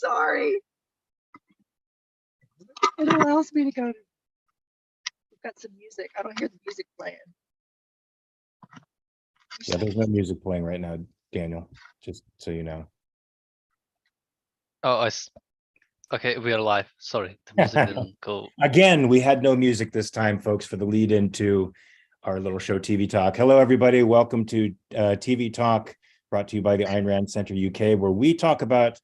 sorry. It allows me to go to, we've got some music. I don't hear the music playing. Yeah, there's no music playing right now, Daniel, just so you know. Oh, okay, we are live. Sorry, the music didn't go. Again, we had no music this time, folks, for the lead into our little show, TV Talk. Hello, everybody. Welcome to TV Talk, brought to you by the Ayn Rand Center UK, where we talk about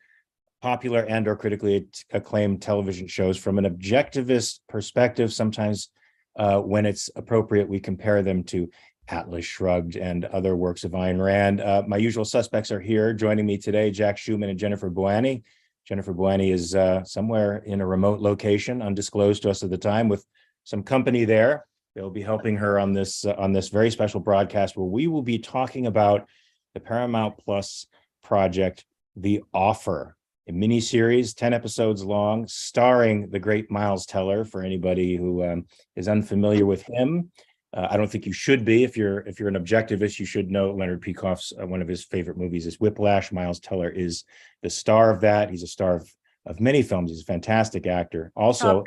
popular and or critically acclaimed television shows from an objectivist perspective. Sometimes when it's appropriate, we compare them to Atlas Shrugged and other works of Ayn Rand. My usual suspects are here. Joining me today, Jack Schumann and Jennifer Bouani. Jennifer Bouani is somewhere in a remote location, undisclosed to us at the time, with some company there. They'll be helping her on this very special broadcast where we will be talking about the Paramount Plus project, The Offer, a miniseries, 10 episodes long, starring the great Miles Teller. For anybody who is unfamiliar with him, I don't think you should be. If you're an objectivist, you should know Leonard Peikoff's one of his favorite movies is Whiplash. Miles Teller is the star of that. He's a star of many films. He's a fantastic actor. Also,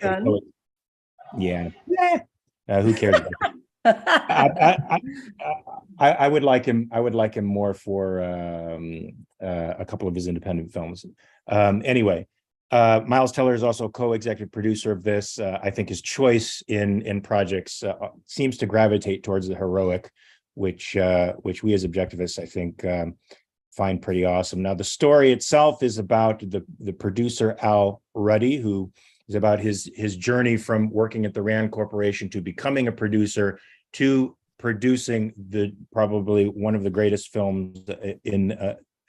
yeah. Who cares? I would like him. I would like him more for a couple of his independent films. Anyway, Miles Teller is also co-executive producer of this. I think his choice in projects seems to gravitate towards the heroic, which we as objectivists, I think, find pretty awesome. Now, the story itself is about the producer Al Ruddy, who is about his journey from working at the Rand Corporation to becoming a producer to producing probably one of the greatest films in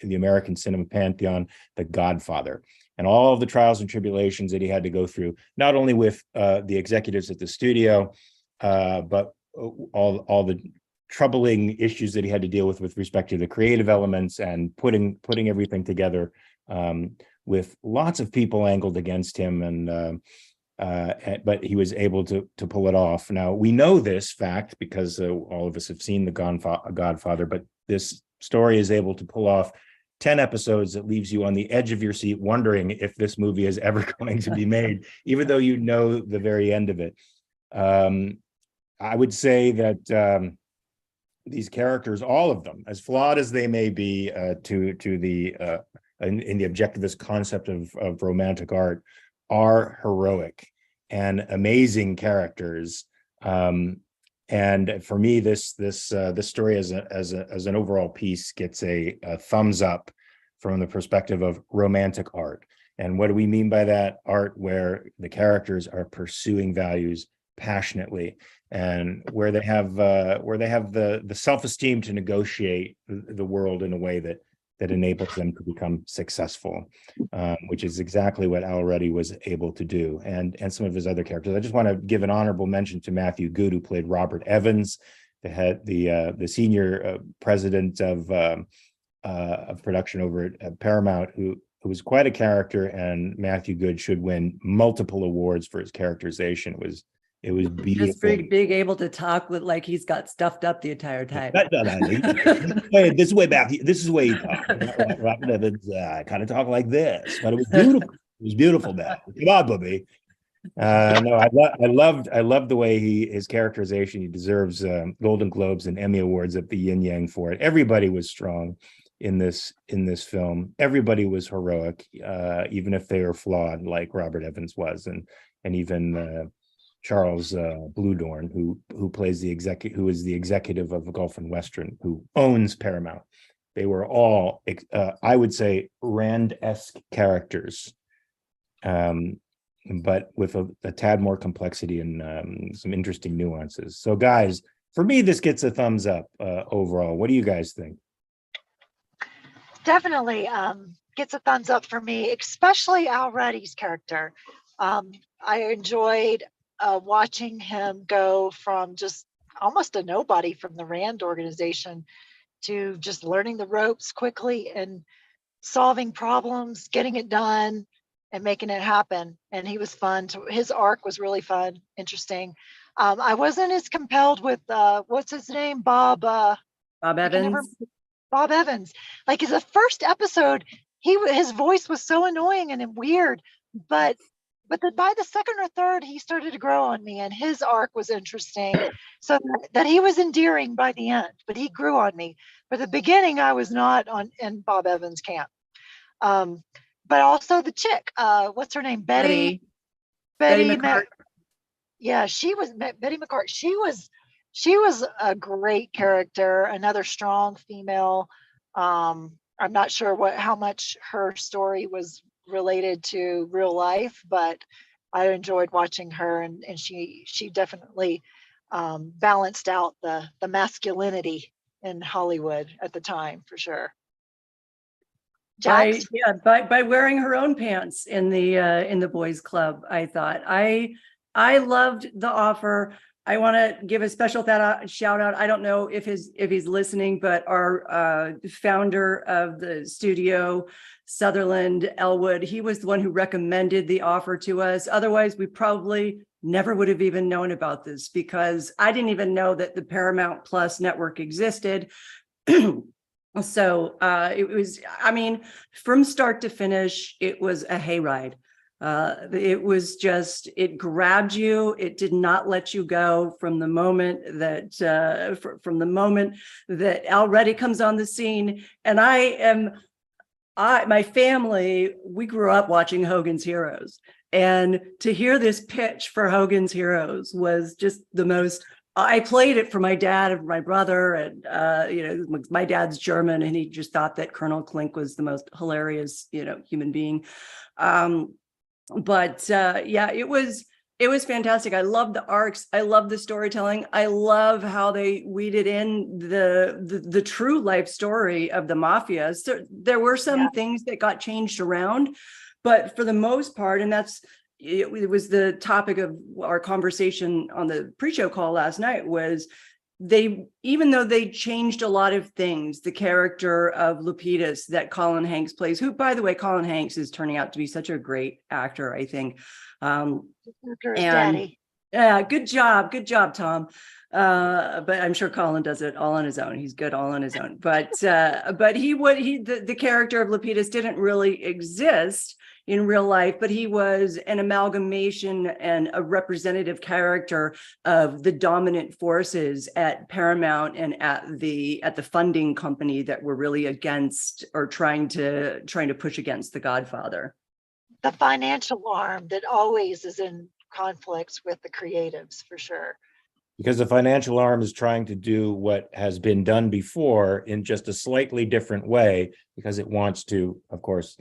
the American cinema pantheon, The Godfather, and all of the trials and tribulations that he had to go through, not only with the executives at the studio, but all the troubling issues that he had to deal with respect to the creative elements and putting everything together, with lots of people angled against him, but he was able to pull it off. Now, we know this fact because all of us have seen The Godfather, but this story is able to pull off 10 episodes that leaves you on the edge of your seat wondering if this movie is ever going to be made, even though you know the very end of it. I would say that these characters, all of them, as flawed as they may be in the objectivist concept of romantic art, are heroic and amazing characters. And for me, this story as an overall piece gets a thumbs up from the perspective of romantic art. And what do we mean by that? Art where the characters are pursuing values passionately, and where they have the self-esteem to negotiate the world in a way that enables them to become successful, which is exactly what Al Ruddy was able to do, and some of his other characters. I just want to give an honorable mention to Matthew Goode, who played Robert Evans, the senior president of production over at Paramount, who was quite a character, and Matthew Goode should win multiple awards for his characterization. It was beautiful. Just being able to talk with like he's got stuffed up the entire time. This way back. This is the way he talked. Robert Evans kind of talk like this, but it was beautiful. It was beautiful, man. Come on, Bobby. No, I loved the way his characterization. He deserves Golden Globes and Emmy Awards at the yin yang for it. Everybody was strong in this film. Everybody was heroic, even if they were flawed, like Robert Evans was, and even Charles Bluedorn, who plays who is the executive of Gulf and Western, who owns Paramount. They were all, I would say, Rand-esque characters, but with a tad more complexity and some interesting nuances. So, guys, for me, this gets a thumbs up overall. What do you guys think? Definitely gets a thumbs up for me, especially Al Ruddy's character. I enjoyed watching him go from just almost a nobody from the Rand organization to just learning the ropes quickly and solving problems, getting it done and making it happen. And he was fun. His arc was really fun, interesting. I wasn't as compelled with what's his name? Bob Evans. Bob Evans. Like, his first episode, his voice was so annoying and weird, but by the second or third, he started to grow on me, and his arc was interesting. So that he was endearing by the end, but he grew on me. But the beginning, I was not in Bob Evans' camp. But also the chick, what's her name? Betty McCart. Yeah, she was Betty McCart. She was a great character, another strong female. I'm not sure how much her story was related to real life, but I enjoyed watching her, and she definitely balanced out the masculinity in Hollywood at the time, for sure. By wearing her own pants in the boys club. I thought I loved The Offer. I want to give a special shout out. I don't know if he's listening, but our founder of the studio, Sutherland Elwood, he was the one who recommended The Offer to us. Otherwise, we probably never would have even known about this, because I didn't even know that the Paramount Plus network existed. So it was, I mean, from start to finish, it was a hayride. It was just, it grabbed you. It did not let you go from the moment that Al Ruddy comes on the scene. And my family, we grew up watching Hogan's Heroes, and to hear this pitch for Hogan's Heroes was just the most. I played it for my dad and my brother, and my dad's German, and he just thought that Colonel Klink was the most hilarious, human being. Yeah, it was fantastic. I love the arcs. I love the storytelling. I love how they weeded in the true life story of the mafia. So there were some things that got changed around, but for the most part, and it was the topic of our conversation on the pre-show call last night, was even though they changed a lot of things, the character of Lapidus that Colin Hanks plays, who, by the way, Colin Hanks is turning out to be such a great actor, I think. Daddy. Yeah, good job, Tom. But I'm sure Colin does it all on his own. He's good all on his own. But the character of Lapidus didn't really exist in real life, but he was an amalgamation and a representative character of the dominant forces at Paramount and at the funding company that were really against, or trying to push against, The Godfather. The financial arm that always is in conflicts with the creatives, for sure. Because the financial arm is trying to do what has been done before in just a slightly different way, because it wants to, of course,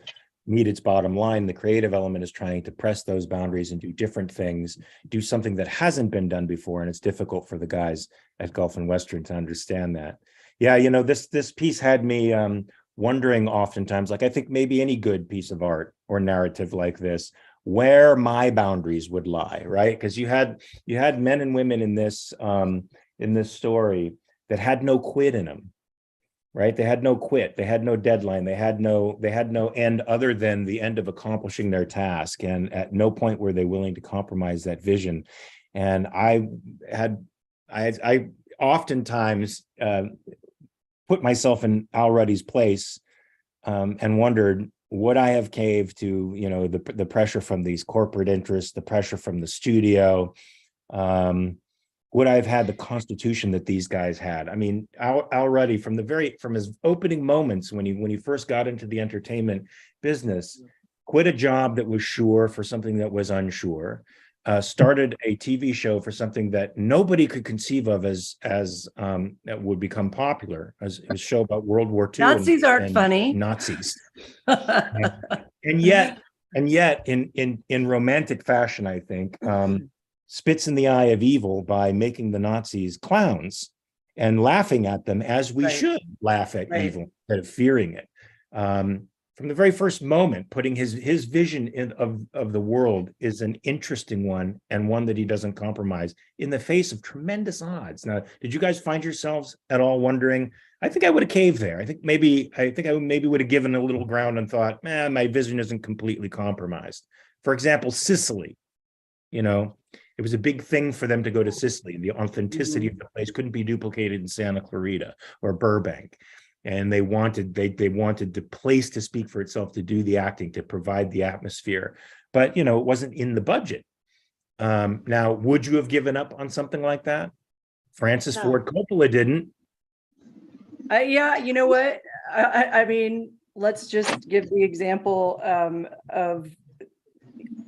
meet its bottom line. The creative element is trying to press those boundaries and do different things, do something that hasn't been done before. And it's difficult for the guys at Gulf and Western to understand that. Yeah, this piece had me wondering oftentimes, like I think maybe any good piece of art or narrative like this, where my boundaries would lie, right? Because you had men and women in this story that had no quit in them. Right? They had no quit. They had no deadline. They had no end other than the end of accomplishing their task. And at no point were they willing to compromise that vision. And I oftentimes put myself in Al Ruddy's place and wondered, would I have caved to, the pressure from these corporate interests, the pressure from the studio? Would I have had the constitution that these guys had? I mean, Al Ruddy, from his opening moments when he first got into the entertainment business, quit a job that was sure for something that was unsure, started a TV show for something that nobody could conceive of as that would become popular, as a show about World War II. Nazis aren't funny. Nazis, and yet in romantic fashion, I think. Spits in the eye of evil by making the Nazis clowns and laughing at them, as we should laugh at evil instead of fearing it. From the very first moment, putting his vision of the world is an interesting one, and one that he doesn't compromise in the face of tremendous odds. Now, did you guys find yourselves at all wondering? I think I would have caved there. I think I maybe would have given a little ground and thought, my vision isn't completely compromised. For example, Sicily, it was a big thing for them to go to Sicily. The authenticity of the place couldn't be duplicated in Santa Clarita or Burbank. and they wanted the place to speak for itself, to do the acting, to provide the atmosphere, but it wasn't in the budget. Now, would you have given up on something like that? Francis Ford Coppola didn't. Yeah, you know what? I mean, let's just give the example of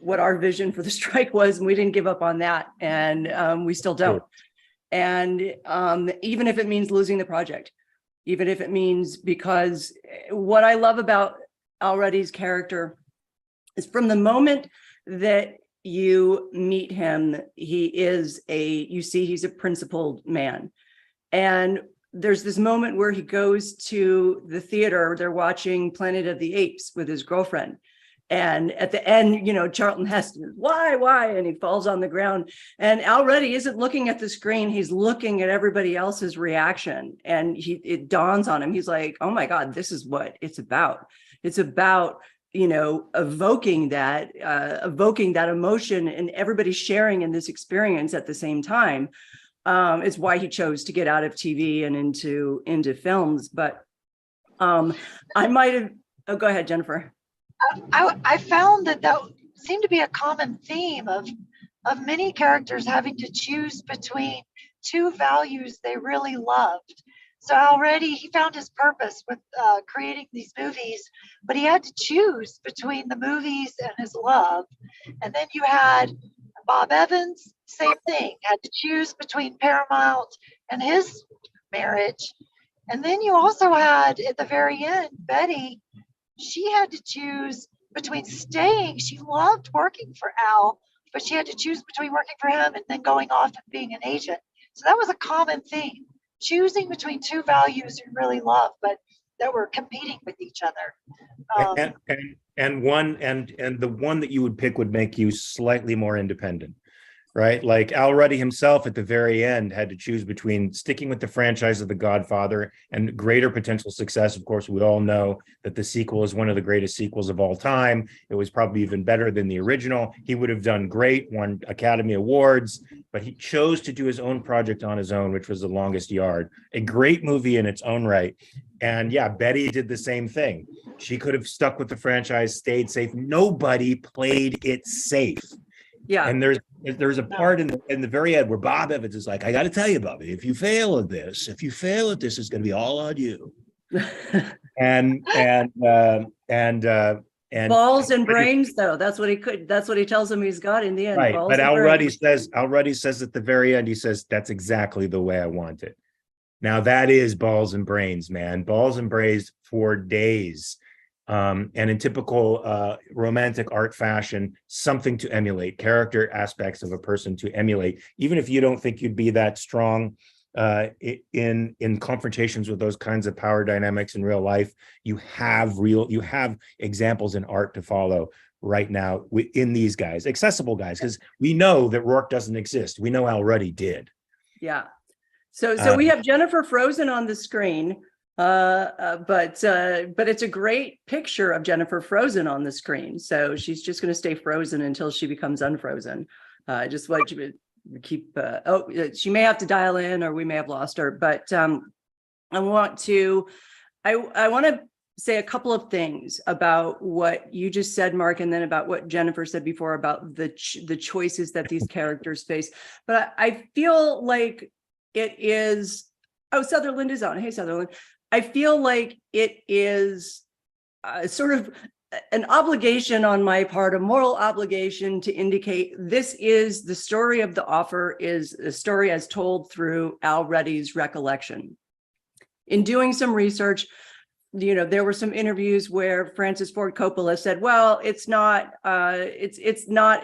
what our vision for the strike was, and we didn't give up on that, and we still don't. And even if it means losing the project, even if it means, because what I love about Al Ruddy's character is from the moment that you meet him, he's a principled man. And there's this moment where he goes to the theater, they're watching Planet of the Apes with his girlfriend. And at the end, Charlton Heston, why? And he falls on the ground. And Al Ruddy isn't looking at the screen. He's looking at everybody else's reaction. And it dawns on him. He's like, oh my God, this is what it's about. It's about, evoking that emotion, and everybody sharing in this experience at the same time. Is why he chose to get out of TV and into films. But I might have, go ahead, Jennifer. I found that seemed to be a common theme of many characters having to choose between two values they really loved. So already he found his purpose with creating these movies, but he had to choose between the movies and his love. And then you had Bob Evans, same thing, had to choose between Paramount and his marriage. And then you also had, at the very end, Betty, she had to choose between staying. She loved working for Al, but she had to choose between working for him and then going off and being an agent. So that was a common theme, choosing between two values you really love, but that were competing with each other. And the one that you would pick would make you slightly more independent, right? Like Al Ruddy himself at the very end had to choose between sticking with the franchise of The Godfather and greater potential success. Of course, we all know that the sequel is one of the greatest sequels of all time. It was probably even better than the original. He would have done great, won Academy Awards, but he chose to do his own project on his own, which was The Longest Yard, a great movie in its own right. And yeah, Betty did the same thing. She could have stuck with the franchise, stayed safe. Nobody played it safe. Yeah. And there's a part in the very end where Bob Evans is like, I got to tell you, Bobby, if you fail at this, it's going to be all on you. and balls and brains, though. That's what he tells him he's got in the end. Right. Balls but and Al Ruddy brains. says at the very end, he says, that's exactly the way I want it. Now that is balls and brains, man. Balls and brains for days. And in typical romantic art fashion, something to emulate, character aspects of a person to emulate, even if you don't think you'd be that strong in confrontations with those kinds of power dynamics in real life. You have examples in art to follow right now in these guys, accessible guys, because we know that Rourke doesn't exist. We know Al Ruddy did. Yeah. So we have Jennifer frozen on the screen. But it's a great picture of Jennifer frozen on the screen. So she's just going to stay frozen until she becomes unfrozen. Just what you keep. She may have to dial in, or we may have lost her. But I want to say a couple of things about what you just said, Mark, and then about what Jennifer said before about the choices that these characters face. But I feel like it is. Oh, Sutherland is on. Hey, Sutherland. I feel like it is sort of an obligation on my part, a moral obligation to indicate this is the story of The Offer, is a story as told through Al Ruddy's recollection. In doing some research, there were some interviews where Francis Ford Coppola said, well, it's not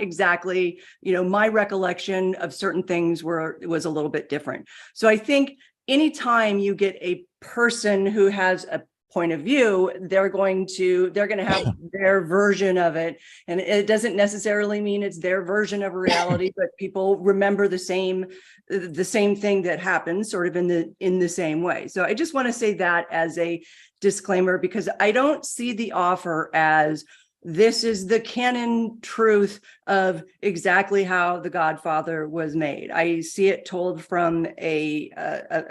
exactly, my recollection of certain things was a little bit different. So I think anytime you get a person who has a point of view, they're going to have their version of it. And it doesn't necessarily mean it's their version of reality, but people remember the same thing that happened sort of in the same way. So I just want to say that as a disclaimer, because I don't see The Offer as this is the canon truth of exactly how The Godfather was made. I see it told from a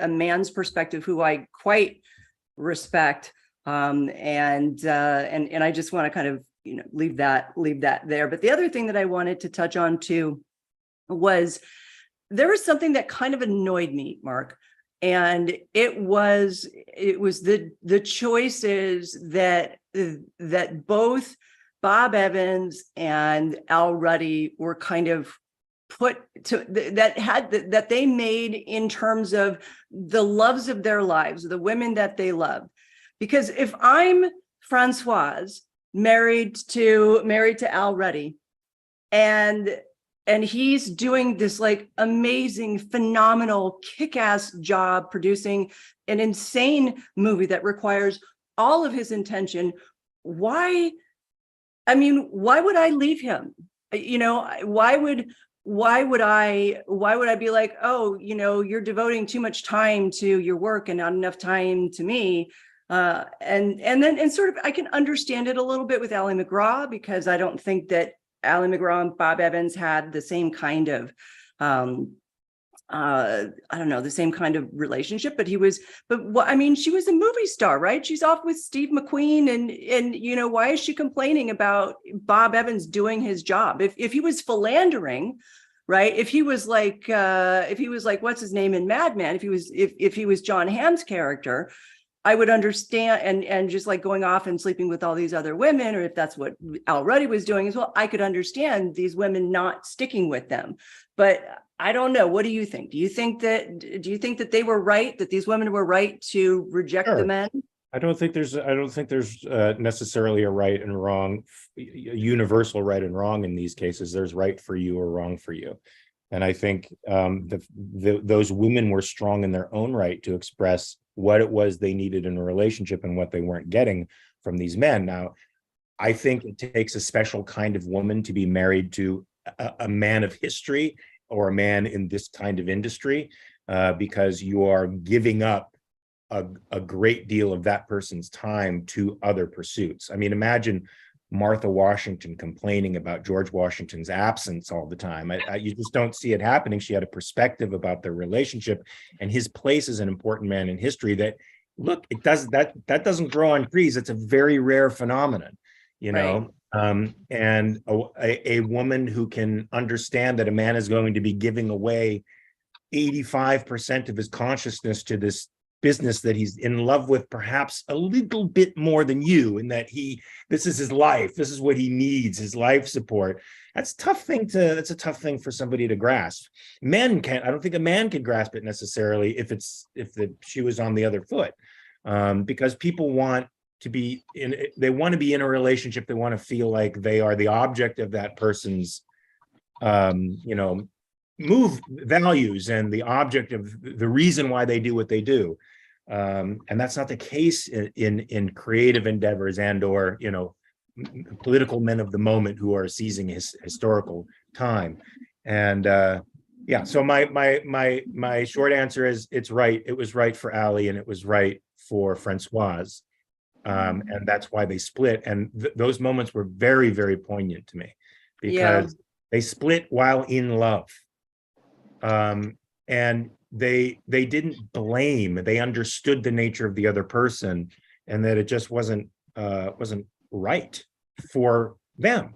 man's perspective who I quite respect. And I just want to kind of, leave that there. But the other thing that I wanted to touch on too was there was something that kind of annoyed me, Mark. And it was the choices that both Bob Evans and Al Ruddy were kind of put to that they made in terms of the loves of their lives, the women that they loved. Because if I'm Francoise married to Al Ruddy, and he's doing this like amazing, phenomenal, kick-ass job producing an insane movie that requires all of his intention, why would I leave him? Why would I be like, oh, you're devoting too much time to your work and not enough time to me? And sort of, I can understand it a little bit with Ally McGraw, because I don't think that Ally McGraw and Bob Evans had the same kind of, the same kind of relationship, but she was a movie star, right? She's off with Steve McQueen, and why is she complaining about Bob Evans doing his job? If he was philandering, right? If he was like, what's his name in Mad Men, if he was John Hamm's character, I would understand, and just like going off and sleeping with all these other women, or if that's what Al Ruddy was doing as well, I could understand these women not sticking with them. But I don't know. What do you think? Do you think that they were right, that these women were right to reject the men? I don't think there's necessarily a right and wrong, a universal right and wrong in these cases. There's right for you or wrong for you. And I think those women were strong in their own right to express what it was they needed in a relationship and what they weren't getting from these men. Now, I think it takes a special kind of woman to be married to a man of history or a man in this kind of industry, because you are giving up a great deal of that person's time to other pursuits. I mean, imagine Martha Washington complaining about George Washington's absence all the time. You just don't see it happening. She had a perspective about their relationship and his place as an important man in history that, look, that doesn't grow on trees. It's a very rare phenomenon, Right. And a woman who can understand that a man is going to be giving away 85% of his consciousness to this business that he's in love with, perhaps a little bit more than you, in that this is his life, this is what he needs, his life support. That's a tough thing for somebody to grasp. I don't think a man can grasp it necessarily if the shoe is on the other foot, because people want to be in a relationship. They want to feel like they are the object of that person's move values and the object of the reason why they do what they do. And that's not the case in creative endeavors or political men of the moment who are seizing his historical time. And so my short answer is it's right. It was right for Ally and it was right for Francoise. And that's why they split. And those moments were very, very poignant to me, because they split while in love. And they didn't blame. They understood the nature of the other person, and that it just wasn't right for them.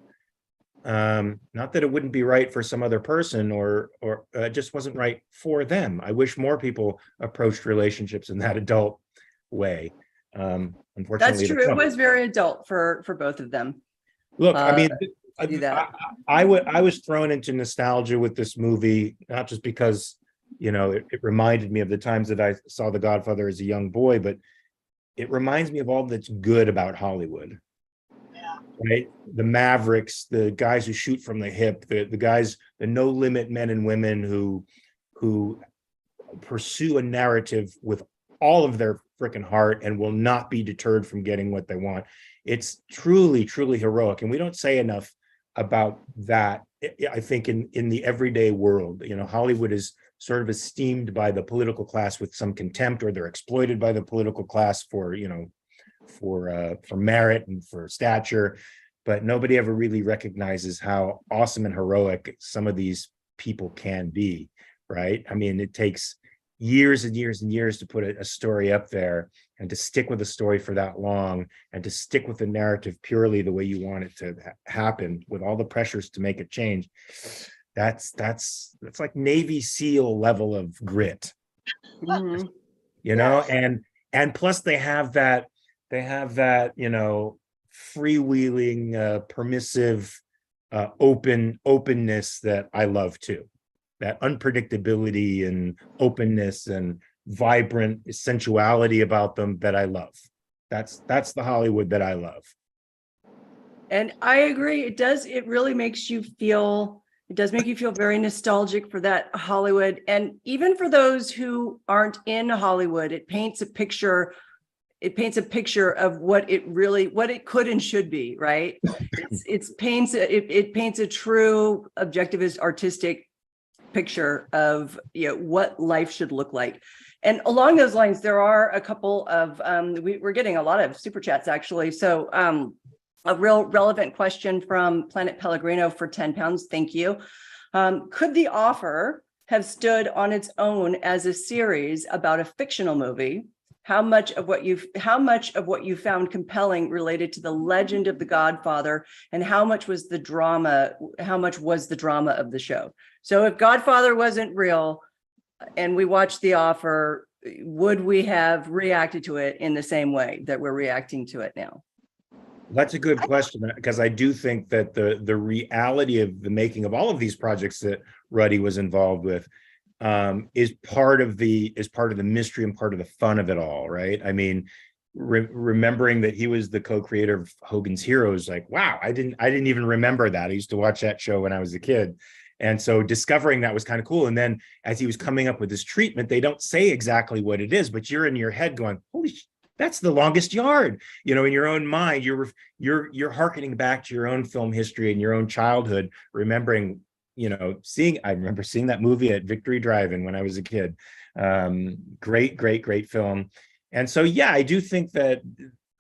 Not that it wouldn't be right for some other person, or it just wasn't right for them. I wish more people approached relationships in that adult way. Unfortunately, That's true. It was very adult for both of them. Look, I mean, do that. I was thrown into nostalgia with this movie, not just because it reminded me of the times that I saw The Godfather as a young boy, but it reminds me of all that's good about Hollywood. Yeah. Right? The mavericks, the guys who shoot from the hip, the guys, the no limit men and women who pursue a narrative with all of their freaking heart and will not be deterred from getting what they want. It's truly, truly heroic. And we don't say enough about that. I think in the everyday world, Hollywood is sort of esteemed by the political class with some contempt, or they're exploited by the political class for merit and for stature, but nobody ever really recognizes how awesome and heroic some of these people can be, right? I mean, it takes years and years and years to put a story up there, and to stick with a story for that long, and to stick with the narrative purely the way you want it to happen, with all the pressures to make it change. That's like Navy SEAL level of grit, Mhm. you know. Yes. And plus they have that you know, freewheeling, permissive, openness that I love too. That unpredictability and openness and vibrant sensuality about them that I love. That's the Hollywood that I love. And I agree. It really makes you feel, it does make you feel very nostalgic for that Hollywood. And even for those who aren't in Hollywood, it paints a picture of what it could and should be, right? It paints a true objectivist artistic picture of, you know, what life should look like. And along those lines, there are a couple of we're getting a lot of super chats actually. So a real relevant question from Planet Pellegrino for £10. Thank you. Could The Offer have stood on its own as a series about a fictional movie? How much of what you found compelling related to the legend of the Godfather, and how much was the drama of the show? So if Godfather wasn't real and we watched The Offer, would we have reacted to it in the same way that we're reacting to it now? That's a good question, because I do think that the reality of the making of all of these projects that Ruddy was involved with is part of the mystery and part of the fun of it all, right? I mean, remembering that he was the co-creator of Hogan's Heroes, like, wow, I didn't even remember that. I used to watch that show when I was a kid. And so discovering that was kind of cool. And then as he was coming up with his treatment, they don't say exactly what it is, but you're in your head going, holy that's the longest yard, you know, in your own mind. You're hearkening back to your own film history and your own childhood, remembering, you know, I remember seeing that movie at Victory Drive-In when I was a kid. Great film. And so, yeah, I do think that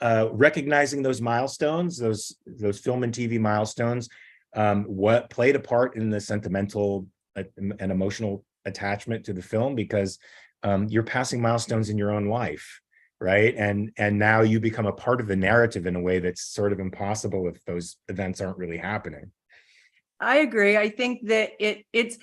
recognizing those milestones, those film and TV milestones, what played a part in the sentimental and emotional attachment to the film, because you're passing milestones in your own life, right? And now you become a part of the narrative in a way that's sort of impossible if those events aren't really happening. I agree. I think that it's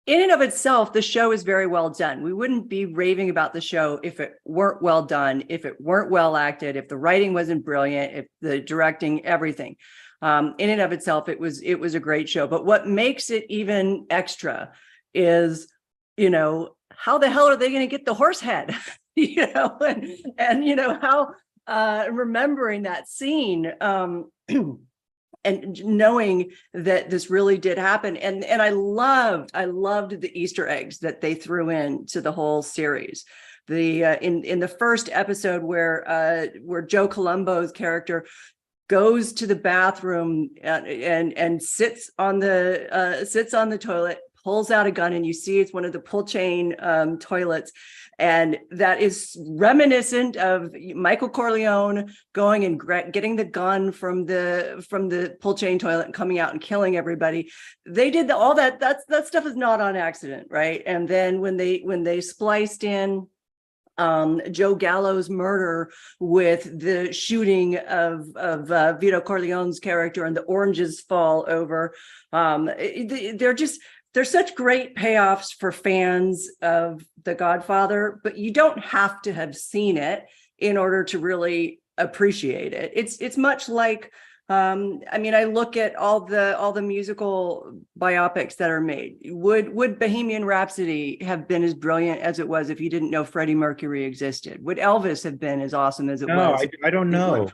in and of itself, the show is very well done. We wouldn't be raving about the show if it weren't well done, if it weren't well acted, if the writing wasn't brilliant, if the directing, everything. In and of itself, it was a great show. But what makes it even extra is, you know, how the hell are they going to get the horse head? You know, and you know how remembering that scene. And knowing that this really did happen, and I loved the Easter eggs that they threw in to the whole series. The in the first episode where Joe Colombo's character goes to the bathroom and sits on the toilet, pulls out a gun, and you see it's one of the pull chain toilets. And that is reminiscent of Michael Corleone going and getting the gun from the pull chain toilet and coming out and killing everybody. They did all that. That stuff is not on accident, right? And then when they spliced in Joe Gallo's murder with the shooting of Vito Corleone's character and the oranges fall over, there's such great payoffs for fans of The Godfather, but you don't have to have seen it in order to really appreciate it. It's much like, I mean, I look at all the musical biopics that are made. Would Bohemian Rhapsody have been as brilliant as it was if you didn't know Freddie Mercury existed? Would Elvis have been as awesome as it was? I don't know.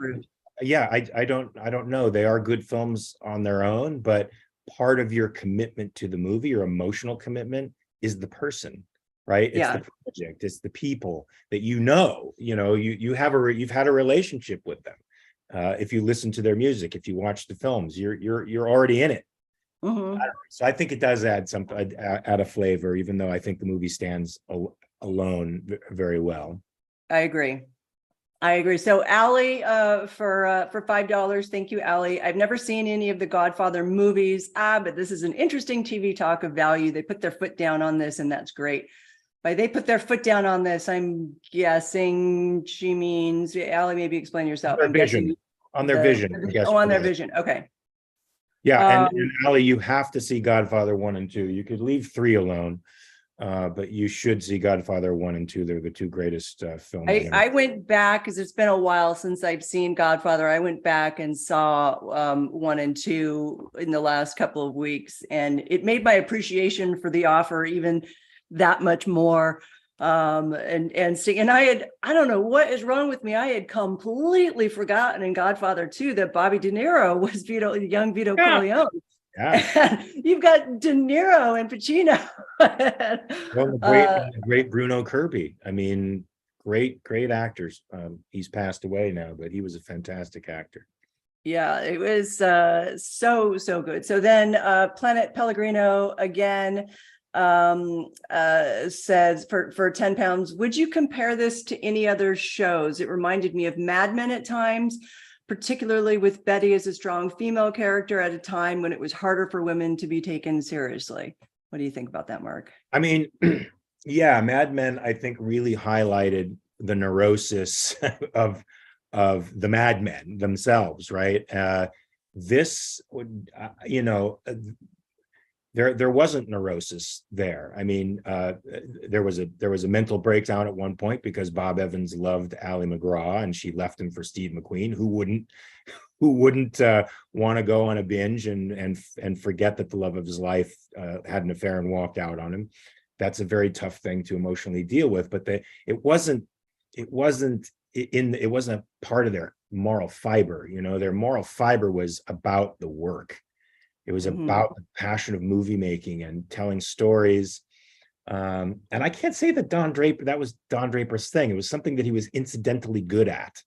Yeah, I don't know. They are good films on their own, but part of your commitment to the movie, your emotional commitment, is the person, right? It's the project, it's the people that you've had a relationship with them. If you listen to their music, if you watch the films, you're already in it. Mm-hmm. So I think it does add a flavor, even though I think the movie stands alone very well. I agree. So Allie, for $5, thank you, Allie. I've never seen any of the Godfather movies, but this is an interesting TV talk of value. They put their foot down on this, and that's great. By they put their foot down on this, I'm guessing she means, Allie, maybe explain yourself. Their I'm vision. guessing On their vision. I guess, Oh, on for their that. vision. Okay. Yeah, and Ali, you have to see Godfather 1 and 2. You could leave 3 alone, but you should see Godfather 1 and 2. They're the 2 greatest films. I went back because it's been a while since I've seen Godfather. I went back and saw 1 and 2 in the last couple of weeks, and it made my appreciation for the offer even that much more. And I don't know what is wrong with me. I had completely forgotten in Godfather 2 that Bobby De Niro was young Vito Corleone. Yeah. You've got De Niro and Pacino. Well, the great Bruno Kirby. I mean, great actors. He's passed away now, but he was a fantastic actor. Yeah, it was so good. So then Planet Pellegrino again says for 10 pounds, would you compare this to any other shows? It reminded me of Mad Men at times, particularly with Betty as a strong female character at a time when it was harder for women to be taken seriously. What do you think about that, Mark? I mean, yeah, Mad Men, I think, really highlighted the neurosis of the madmen themselves, right? This would, there wasn't neurosis there. I mean, there was a mental breakdown at one point because Bob Evans loved Ally McGraw and she left him for Steve McQueen, who wouldn't want to go on a binge and forget that the love of his life had an affair and walked out on him. That's a very tough thing to emotionally deal with. But it wasn't a part of their moral fiber. Their moral fiber was about the work. It was about the passion of movie making and telling stories. And I can't say that that was Don Draper's thing. It was something that he was incidentally good at,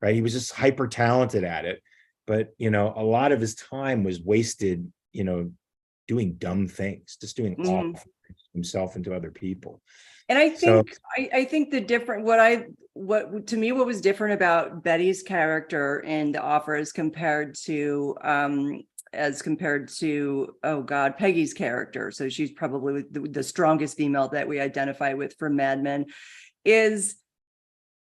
right? He was just hyper talented at it. But, a lot of his time was wasted, doing dumb things, just doing awful things to himself and to other people. And I think the different, what to me, what was different about Betty's character in The Offer as compared to Peggy's character, so she's probably the strongest female that we identify with from Mad Men, is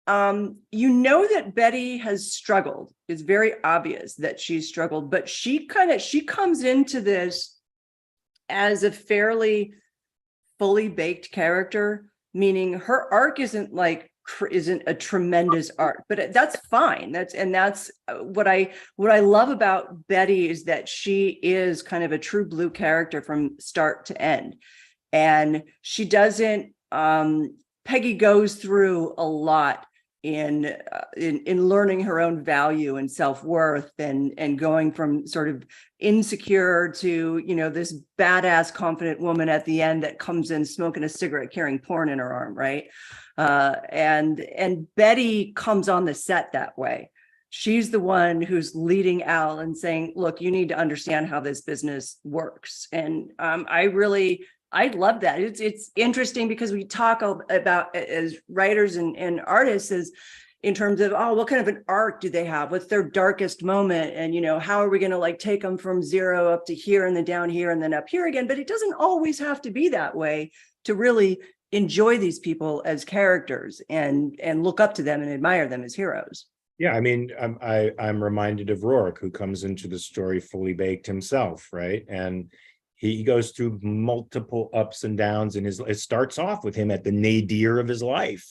that Betty has struggled. It's very obvious that she's struggled, but she comes into this as a fairly fully baked character, meaning her arc isn't a tremendous arc, but that's fine. That's what I love about Betty is that she is kind of a true blue character from start to end. And she doesn't, Peggy goes through a lot in learning her own value and self-worth and going from sort of insecure to, this badass confident woman at the end that comes in smoking a cigarette, carrying porn in her arm, right? And Betty comes on the set that way. She's the one who's leading Al and saying, look, you need to understand how this business works. And I love that. It's interesting because we talk about as writers and artists as in terms of, what kind of an arc do they have? What's their darkest moment? And, how are we going to take them from zero up to here and then down here and then up here again? But it doesn't always have to be that way to really enjoy these people as characters and look up to them and admire them as heroes. Yeah, I mean, I'm reminded of Rourke, who comes into the story fully baked himself, right? And he goes through multiple ups and downs, and it starts off with him at the nadir of his life,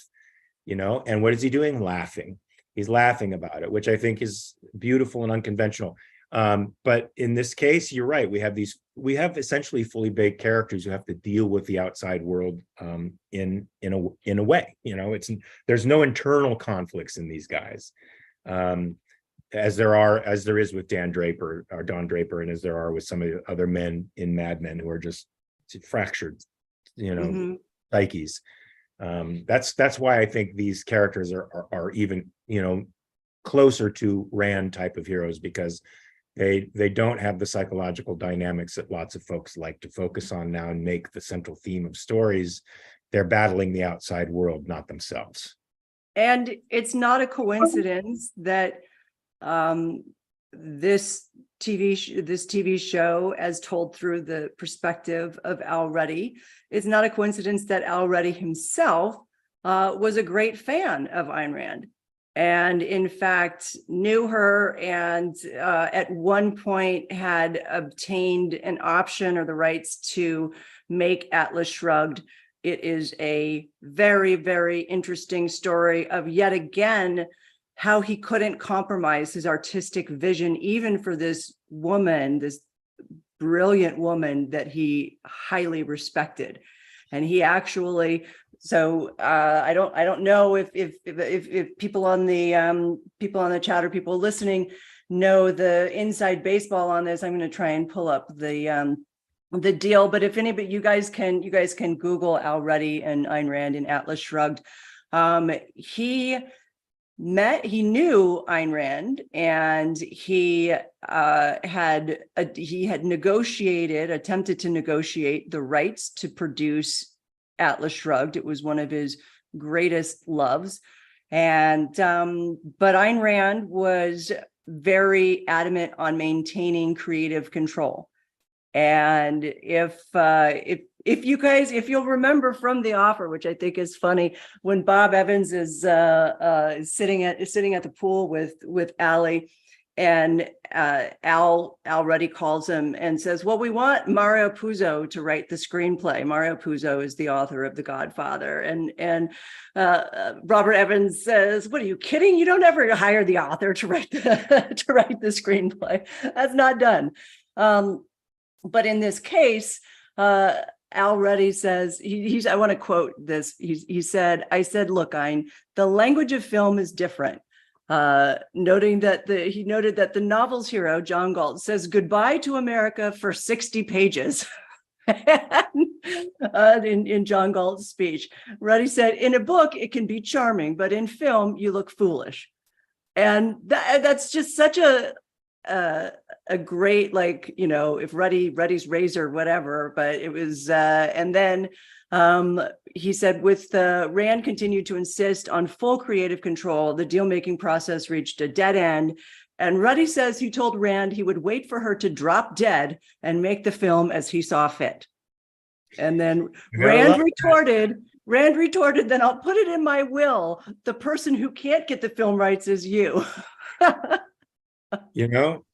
and what is he doing? Laughing. He's laughing about it, which I think is beautiful and unconventional. But in this case, you're right. We have essentially fully baked characters who have to deal with the outside world in a way. There's no internal conflicts in these guys, as there is with Don Draper, and as there are with some of the other men in Mad Men who are just fractured, psyches. That's why I think these characters are even closer to Rand type of heroes, because they don't have the psychological dynamics that lots of folks like to focus on now and make the central theme of stories. They're battling the outside world, not themselves. And it's not a coincidence that this TV show as told through the perspective of Al Ruddy. It's not a coincidence that Al Ruddy himself was a great fan of Ayn Rand, and in fact knew her, and at one point had obtained an option or the rights to make Atlas Shrugged. It is a very, very interesting story of, yet again, how he couldn't compromise his artistic vision, even for this woman, this brilliant woman that he highly respected. And he actually, so I don't know if people on the chat or people listening know the inside baseball on this. I'm going to try and pull up the deal. But if anybody, you guys can Google Al Ruddy and Ayn Rand in Atlas Shrugged. He knew Ayn Rand, and he had attempted to negotiate the rights to produce Atlas Shrugged. It was one of his greatest loves. And but Ayn Rand was very adamant on maintaining creative control. And if you'll remember from The Offer, which I think is funny, when Bob Evans is sitting at the pool with Allie, and Al Ruddy calls him and says, well, we want Mario Puzo to write the screenplay. Mario Puzo is the author of The Godfather. And Robert Evans says, what, are you kidding? You don't ever hire the author to write the screenplay. That's not done. But in this case, Al Ruddy says, I want to quote this. He said, I said, look, Ayn, the language of film is different. Noting that he noted that the novel's hero, John Galt, says goodbye to America for 60 pages. in John Galt's speech, Ruddy said, in a book, it can be charming, but in film, you look foolish. And that's just such a great, like, you know, if Ruddy's razor, whatever, but it was, and then he said, with Rand continued to insist on full creative control, the deal-making process reached a dead end. And Ruddy says he told Rand he would wait for her to drop dead and make the film as he saw fit. And then Rand retorted, then I'll put it in my will. The person who can't get the film rights is you. You know,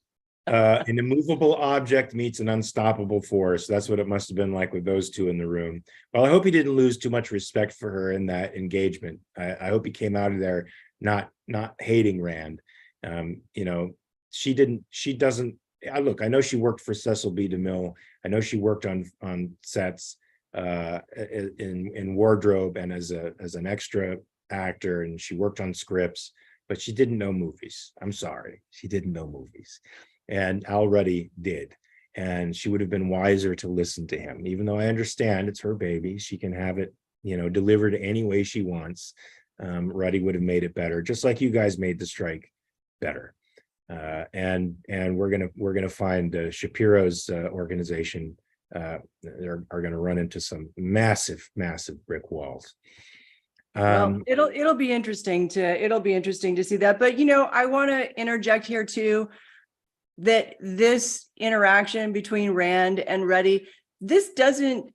an immovable object meets an unstoppable force. That's what it must have been like with those two in the room. Well, I hope he didn't lose too much respect for her in that engagement. I hope he came out of there not hating Rand. You know, she doesn't, look, I know she worked for Cecil B. DeMille. I know she worked on sets in wardrobe and as an extra actor, and she worked on scripts, but she didn't know movies. I'm sorry, she didn't know movies. And Al Ruddy did. And she would have been wiser to listen to him, even though I understand it's her baby. She can have it, you know, delivered any way she wants. Ruddy would have made it better, just like you guys made The Strike better. And we're gonna find Shapiro's organization are gonna run into some massive brick walls. Well, it'll be interesting to see that. But, you know, I want to interject here too, that this interaction between Rand and Ruddy, this doesn't,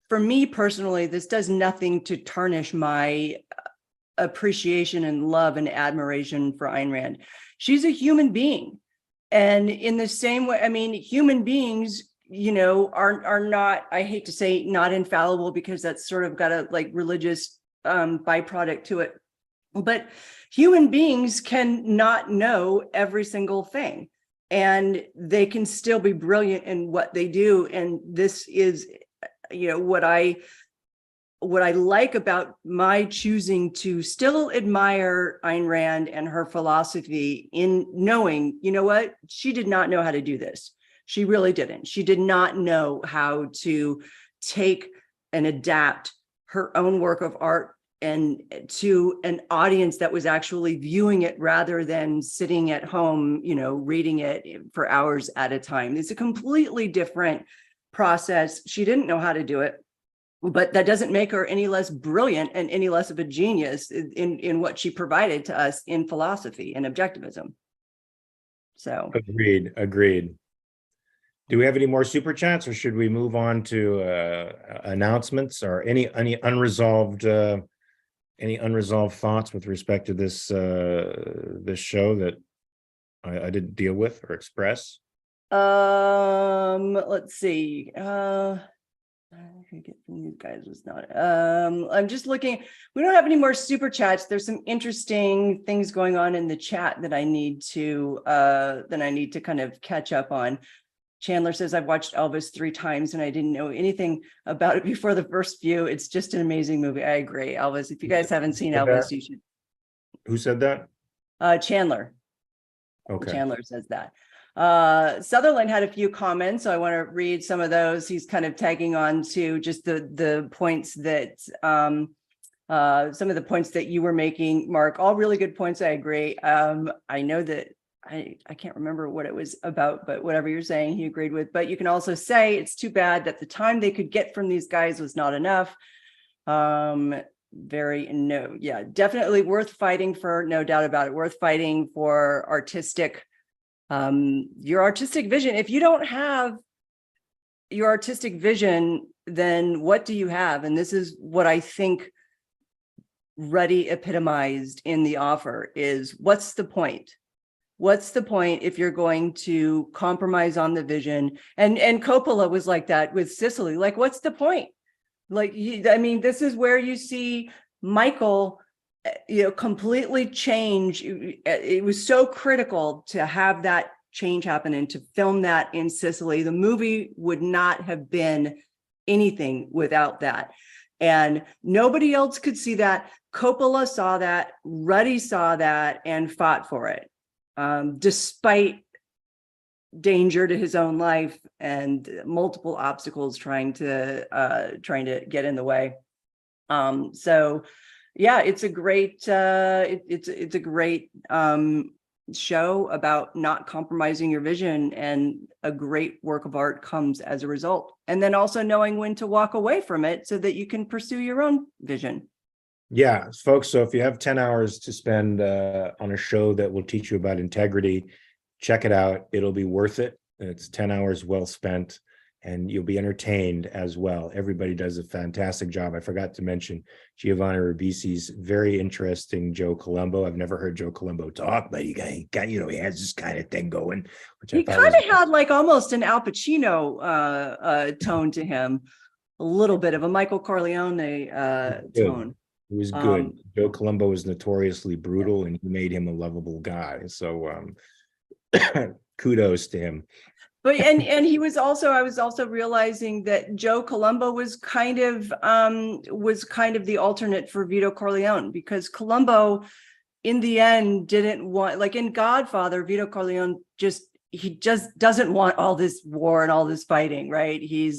for me personally, this does nothing to tarnish my appreciation and love and admiration for Ayn Rand. She's a human being. And in the same way, I mean, human beings, you know, are not, I hate to say not infallible, because that's sort of got a like religious byproduct to it. But human beings can not know every single thing, and they can still be brilliant in what they do. And this is, you know, what I like about my choosing to still admire Ayn Rand and her philosophy, in knowing, you know what, she did not know how to do this. She really didn't. She did not know how to take and adapt her own work of art and to an audience that was actually viewing it rather than sitting at home, you know, reading it for hours at a time. It's a completely different process. She didn't know how to do it, but that doesn't make her any less brilliant and any less of a genius in what she provided to us in philosophy and objectivism. So Agreed. Do we have any more super chats, or should we move on to announcements or any unresolved thoughts with respect to this this show that I didn't deal with or express? let's see. I can get from you guys was not. I'm just looking. We don't have any more super chats. There's some interesting things going on in the chat that I need to kind of catch up on. Chandler says, I've watched Elvis 3 times and I didn't know anything about it before the first view. It's just an amazing movie. I agree, Elvis. If you guys haven't seen Elvis, you should. Who said that? Chandler. Okay. Chandler says that. Sutherland had a few comments, so I want to read some of those. He's kind of tagging on to just the points that some of the points that you were making, Mark. All really good points. I agree. I know that I can't remember what it was about, but whatever you're saying, he agreed with. But you can also say it's too bad that the time they could get from these guys was not enough. Definitely worth fighting for, no doubt about it. Worth fighting for your artistic vision. If you don't have your artistic vision, then what do you have? And this is what I think Ruddy epitomized in The Offer is, what's the point? What's the point if you're going to compromise on the vision? And Coppola was like that with Sicily. Like, what's the point? Like, this is where you see Michael, completely change. It was so critical to have that change happen and to film that in Sicily. The movie would not have been anything without that. And nobody else could see that. Coppola saw that, Ruddy saw that, and fought for it. Despite danger to his own life and multiple obstacles trying to get in the way. So yeah, it's a great it's a great show about not compromising your vision, and a great work of art comes as a result. And then also knowing when to walk away from it so that you can pursue your own vision. Yeah, folks. So if you have 10 hours to spend on a show that will teach you about integrity, check it out. It'll be worth it. It's 10 hours well spent, and you'll be entertained as well. Everybody does a fantastic job. I forgot to mention Giovanni Ribisi's very interesting Joe Colombo. I've never heard Joe Colombo talk, but he has this kind of thing going, which He kind of had like almost an Al Pacino tone to him, a little bit of a Michael Corleone tone. It was good. Joe Colombo was notoriously brutal, and he made him a lovable guy. So kudos to him. But and he was also, I was also realizing that Joe Colombo was kind of the alternate for Vito Corleone, because Colombo in the end didn't want, like in Godfather, Vito Corleone he just doesn't want all this war and all this fighting, right? He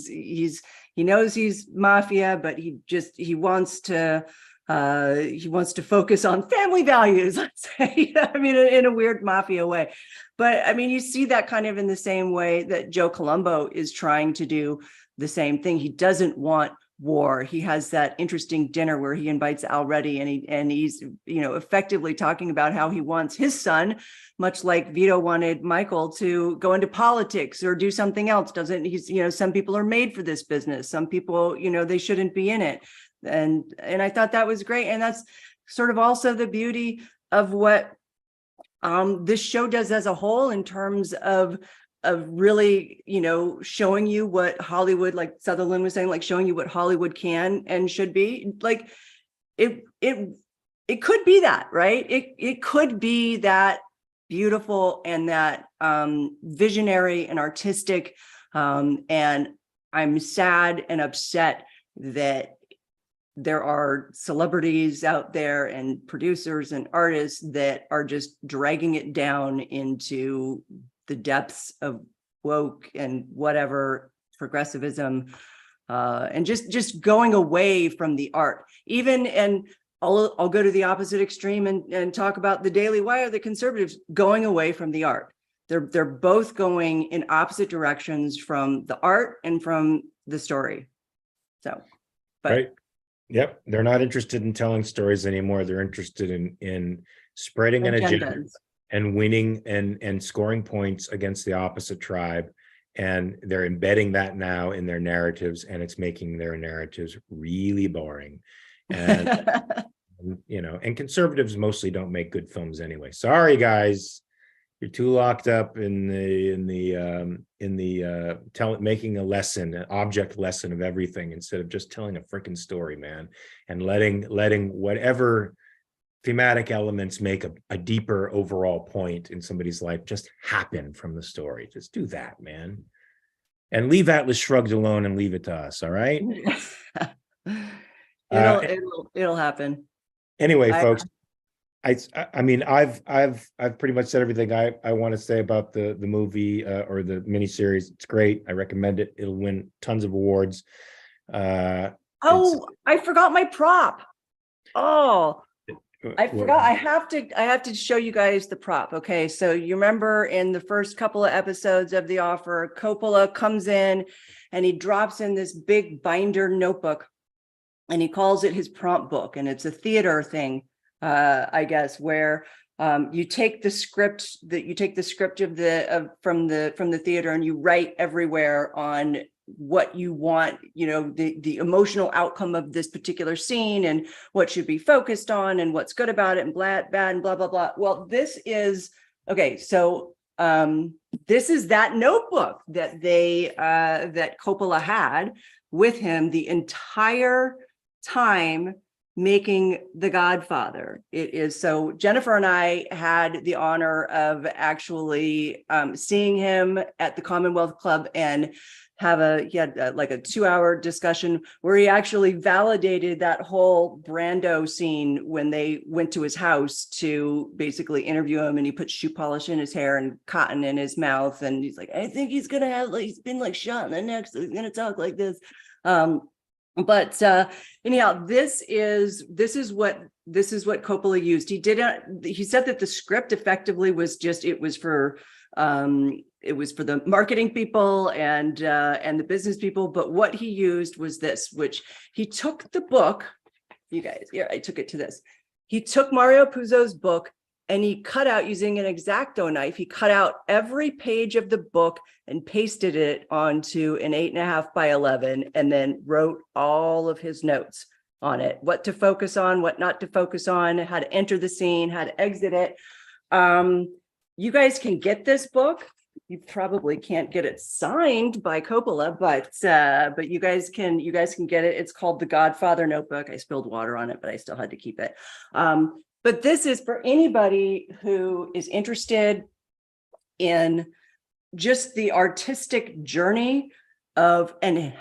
knows he's mafia, but he wants to focus on family values, let's say. In a weird mafia way. But you see that kind of in the same way that Joe Colombo is trying to do the same thing. He doesn't want war. He has that interesting dinner where he invites Al Ruddy, and he's effectively talking about how he wants his son, much like Vito wanted Michael, to go into politics or do something else. Some people are made for this business. Some people, they shouldn't be in it. And I thought that was great. And that's sort of also the beauty of what this show does as a whole, in terms of really, showing you what Hollywood, like Sutherland was saying, like showing you what Hollywood can and should be. Like it could be that, right? It could be that beautiful and that visionary and artistic. And I'm sad and upset that there are celebrities out there and producers and artists that are just dragging it down into the depths of woke and whatever progressivism, and just going away from the art. And I'll go to the opposite extreme and talk about the Daily Wire, the conservatives going away from the art. They're both going in opposite directions from the art and from the story. So, but. Right. Yep, they're not interested in telling stories anymore. They're interested in spreading an agenda and winning and scoring points against the opposite tribe. And they're embedding that now in their narratives, and it's making their narratives really boring. And and conservatives mostly don't make good films anyway. Sorry, guys, you're too locked up in the making a lesson, an object lesson of everything, instead of just telling a freaking story, man, and letting whatever thematic elements make a deeper overall point in somebody's life just happen from the story. Just do that, man. And leave Atlas Shrugged alone and leave it to us, all right? It'll happen. Anyway, folks, I mean, I've pretty much said everything I want to say about the movie or the miniseries. It's great. I recommend it. It'll win tons of awards. I forgot my prop. Oh, I forgot. I have to show you guys the prop. Okay, so you remember in the first couple of episodes of The Offer, Coppola comes in and he drops in this big binder notebook, and he calls it his prompt book, and it's a theater thing, I guess, where you take the script from the theater, and you write everywhere on what you want, the emotional outcome of this particular scene, and what should be focused on, and what's good about it, and bad, and blah blah blah. Well, this is okay. So this is that notebook that that Coppola had with him the entire time making The Godfather. It is so Jennifer and I had the honor of actually seeing him at the Commonwealth Club and he had like a 2-hour discussion where he actually validated that whole Brando scene when they went to his house to basically interview him, and he put shoe polish in his hair and cotton in his mouth, and he's like, I think he's gonna have he's been shot in the neck, so he's gonna talk like this. But anyhow, this is what Coppola used. He said that the script effectively was it was for the marketing people and the business people. But what he used was this, which he took the book, you guys, here, I took it to this. He took Mario Puzo's book and he cut out, using an X-Acto knife, he cut out every page of the book and pasted it onto an 8.5 by 11, and then wrote all of his notes on it, what to focus on, what not to focus on, how to enter the scene, how to exit it. You guys can get this book. You probably can't get it signed by Coppola, but you guys can get it. It's called The Godfather Notebook. I spilled water on it, but I still had to keep it. But this is for anybody who is interested in just the artistic journey of and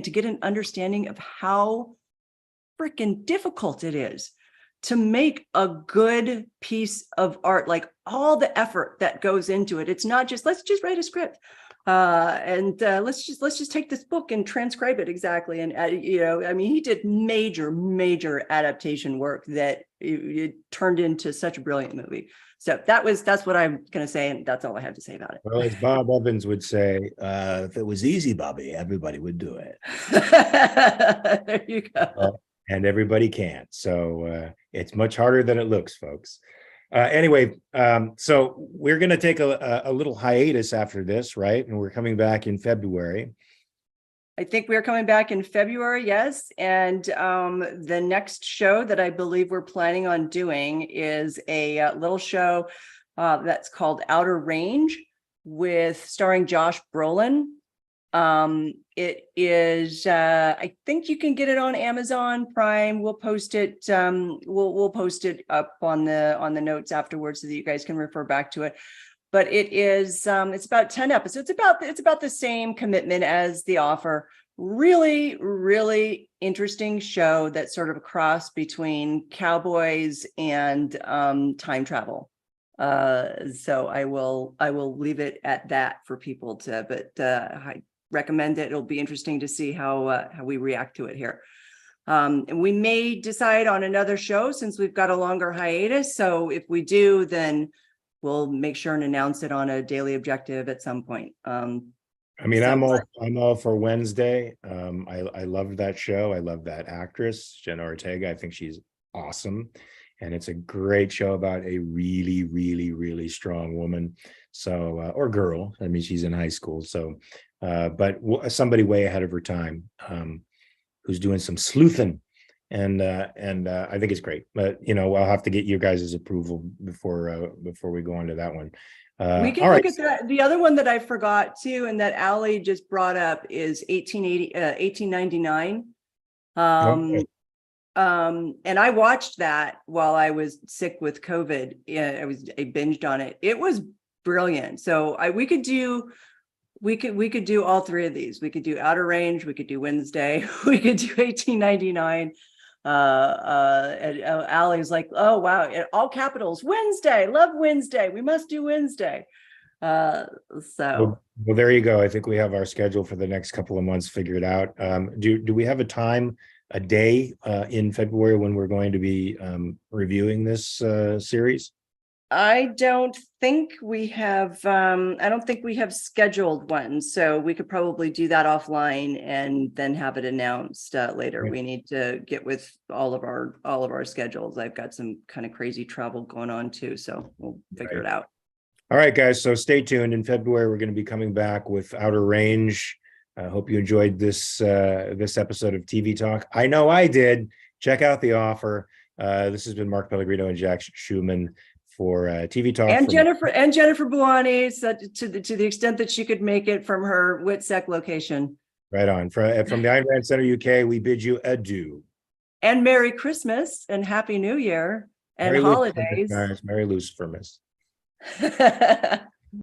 to get an understanding of how freaking difficult it is to make a good piece of art, like all the effort that goes into it. It's not just, let's just write a script let's just take this book and transcribe it exactly. And I mean, he did major adaptation work that it turned into such a brilliant movie. So that's what I'm going to say, and that's all I have to say about it. Well, as Bob Evans would say, if it was easy, Bobby, everybody would do it. There you go. And everybody can't. So it's much harder than it looks, folks. Anyway, so we're going to take a little hiatus after this, right? And we're coming back in February. I think we're coming back in February, yes. And the next show that I believe we're planning on doing is a little show that's called Outer Range, starring Josh Brolin. It is I think you can get it on Amazon Prime. We'll post it we'll post it up on the notes afterwards so that you guys can refer back to it. But it is it's about 10 episodes. It's about the same commitment as The Offer. Really interesting show that's sort of a cross between cowboys and time travel. So I will leave it at that for people to, but I recommend it. It'll be interesting to see how we react to it here. And we may decide on another show since we've got a longer hiatus. So if we do, then we'll make sure and announce it on a Daily Objective at some point. I mean, I'm all for Wednesday. I love that show. I love that actress, Jenna Ortega. I think she's awesome. and it's a great show about a really, really, really strong woman. So, or girl. I mean, she's in high school. So, but somebody way ahead of her time, who's doing some sleuthing, and I think it's great. But I'll have to get you guys' approval before we go on to that one. We can look at that. The other one that I forgot too, and that Allie just brought up is 1899. Okay. And I watched that while I was sick with COVID. I binged on it. It was brilliant. So we could do all three of these. We could do Outer Range. We could do Wednesday. We could do 1899. And Allie's like, oh wow, all capitals, Wednesday, love Wednesday, we must do Wednesday. Well, there you go. I think we have our schedule for the next couple of months figured out. Do we have a day in February when we're going to be reviewing this series? I don't think we have scheduled one, so we could probably do that offline and then have it announced later. Right. We need to get with all of our schedules. I've got some kind of crazy travel going on too, so we'll figure it out. All right, guys. So stay tuned. In February, we're going to be coming back with Outer Range. I hope you enjoyed this episode of TV Talk. I know I did. Check out The Offer. This has been Mark Pellegrino and Jack Schumann for TV Talk. And Jennifer Bouani, so to the extent that she could make it from her Whitsec location. Right on. From the Ayn Rand Center UK, we bid you adieu. And Merry Christmas and Happy New Year and Merry holidays. Merry Lucifermas.